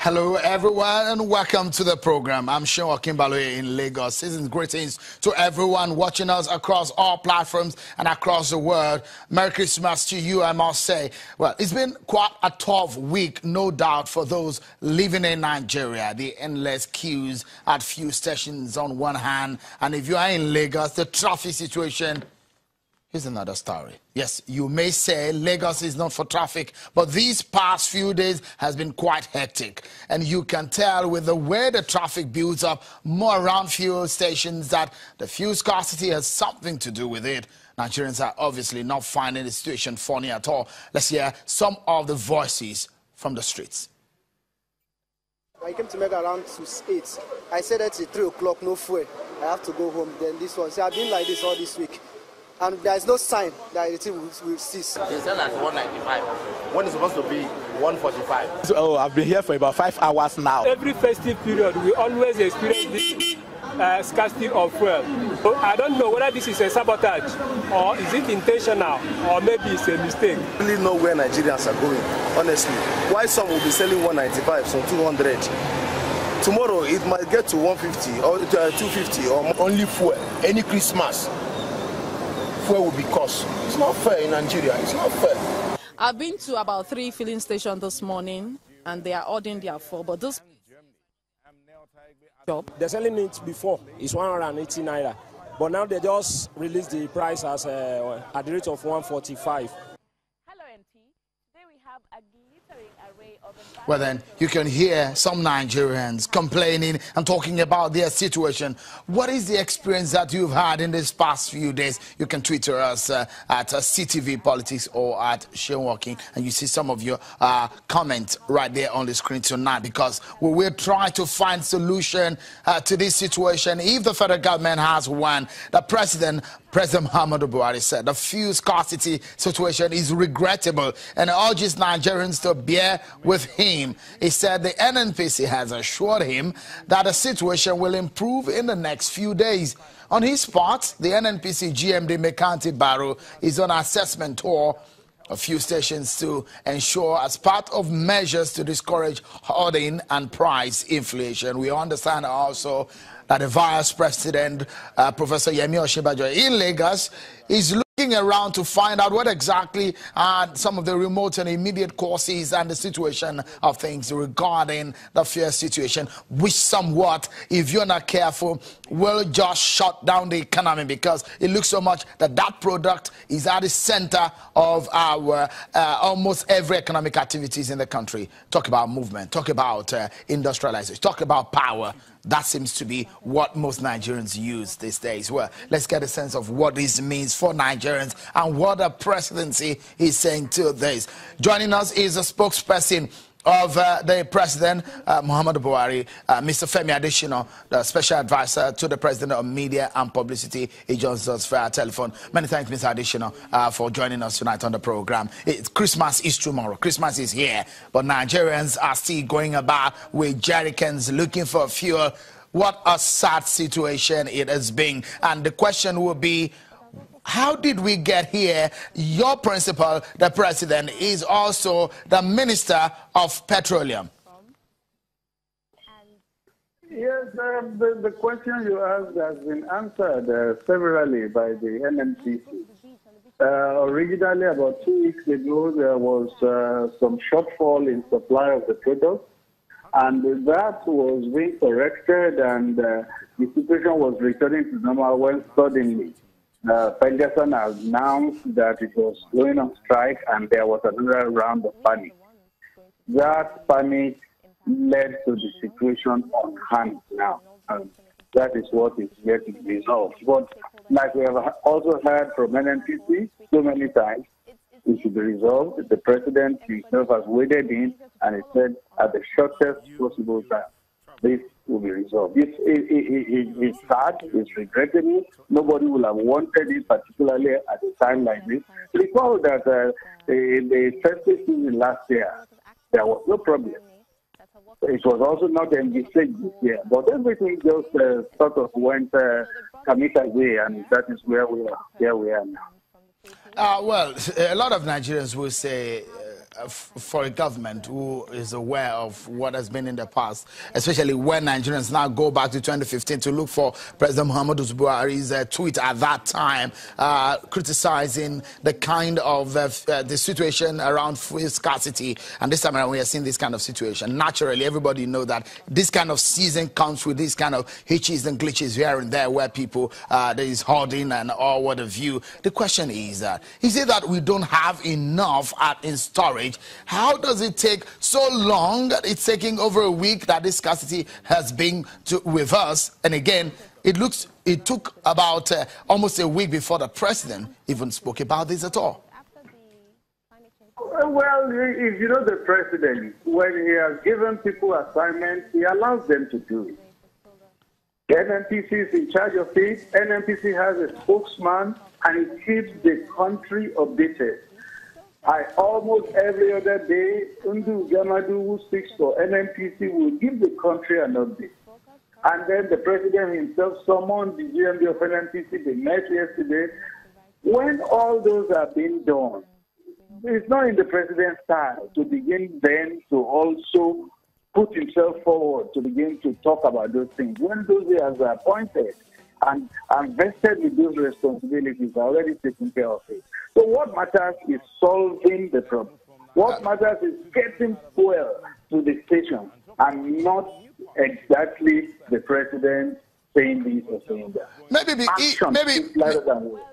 Hello, everyone, and welcome to the program. I'm Sean Akimbalo in Lagos. Season's greetings to everyone watching us across all platforms and across the world. Merry Christmas to you, I must say. Well, it's been quite a tough week, no doubt, for those living in Nigeria. The endless queues at few stations on one hand, and if you are in Lagos, the traffic situation. Here's another story. Yes, you may say Lagos is not for traffic, but these past few days has been quite hectic. And you can tell with the way the traffic builds up more around fuel stations that the fuel scarcity has something to do with it. Nigerians are obviously not finding the situation funny at all. Let's hear some of the voices from the streets. I came to Mega around 8. I said at 3 o'clock, no fuel. I have to go home. Then this one. So I've been like this all this week. And there is no sign that it will cease. They sell at 195. When it's supposed to be 145. So I've been here for about 5 hours now. Every festive period, we always experience this scarcity of fuel. So I don't know whether this is a sabotage or is it intentional or maybe it's a mistake. I really know where Nigerians are going, honestly. Why some will be selling 195, some 200. Tomorrow it might get to 150 or 250 or more. Only fuel, any Christmas. Fuel will be cost. It's not fair in Nigeria. It's not fair. I've been to about 3 filling stations this morning, and they are ordering their fuel. But this job, The selling it before is 180 naira, but now they just released the price as at the rate of 145. Hello, MT. Today we have a glittering array of. Well, then, you can hear some Nigerians complaining and talking about their situation. What is the experience that you've had in these past few days? You can tweet to us at CTV Politics or at Shane Walking, and you see some of your comments right there on the screen tonight, because we will try to find solution to this situation. If the federal government has one, the President Muhammadu Buhari said the fuel scarcity situation is regrettable and urges Nigerians to bear with him. He said the NNPC has assured him that the situation will improve in the next few days. On his part, the NNPC GMD Mekanti Barrow is on assessment tour a few stations to ensure as part of measures to discourage hoarding and price inflation. We understand also that the Vice President, Professor Yemi Osinbajo in Lagos, is looking around to find out what exactly are some of the remote and immediate causes and the situation of things regarding the fuel situation, which somewhat, if you're not careful, will just shut down the economy, because it looks so much that that product is at the center of our almost every economic activities in the country. Talk about movement, talk about industrialization, talk about power. That seems to be what most Nigerians use these days. Well, let's get a sense of what this means for Nigerians and what the presidency is saying to this. Joining us is a spokesperson of the President, Muhammadu Buhari, Mr. Femi Adesina, the Special Advisor to the President of Media and Publicity. He joins us via telephone. Many thanks, Mr. Adesina, for joining us tonight on the program. Christmas is tomorrow. Christmas is here, but Nigerians are still going about with jerrycans looking for fuel. What a sad situation it has been. And the question will be, how did we get here? Your principal, the president, is also the Minister of Petroleum. Yes, the question you asked has been answered severally by the NNPC. Originally, about 2 weeks ago, there was some shortfall in supply of the product, and that was being corrected, and the situation was returning to normal when suddenly Ferguson announced that it was going on strike, and there was another round of panic. That panic led to the situation on hand now, and that is what is yet to be resolved. But like we have also heard from NNPC so many times, it should be resolved. The president himself has waded in, and he said at the shortest possible time, this will be resolved. It's sad, it's regrettable. Nobody will have wanted it, particularly at a time like this. Recall that in the festive season last year, there was no problem. It was also not envisaged this year, but everything just sort of went kamikaze, and that is where we are. Here we are now. Well, a lot of Nigerians will say for a government who is aware of what has been in the past, especially when Nigerians now go back to 2015 to look for President Muhammadu Buhari's tweet at that time, criticizing the kind of the situation around food scarcity, and this time around we are seeing this kind of situation. Naturally, everybody know that this kind of season comes with this kind of hitches and glitches here and there, where people there is hoarding and all what have you. The question is it that we don't have enough in storage? How does it take so long? It's taking over a week that this scarcity has been with us, and again, it took about almost a week before the president even spoke about this at all. Well, if you know the president, when he has given people assignments, he allows them to do it. The NNPC is in charge of it. NNPC has a spokesman, and it keeps the country updated. Almost every other day, Undu Gamadu, who speaks for NNPC, will give the country an update. And then the president himself summoned the GMD of NNPC. They met yesterday. When all those are being done, it's not in the president's style to begin then to also put himself forward to begin to talk about those things. When those years are appointed and vested with those responsibilities, are already taking care of it. So what matters is solving the problem. What matters is getting fuel to the station, and not exactly the president saying this or saying that. Maybe Action is louder than words.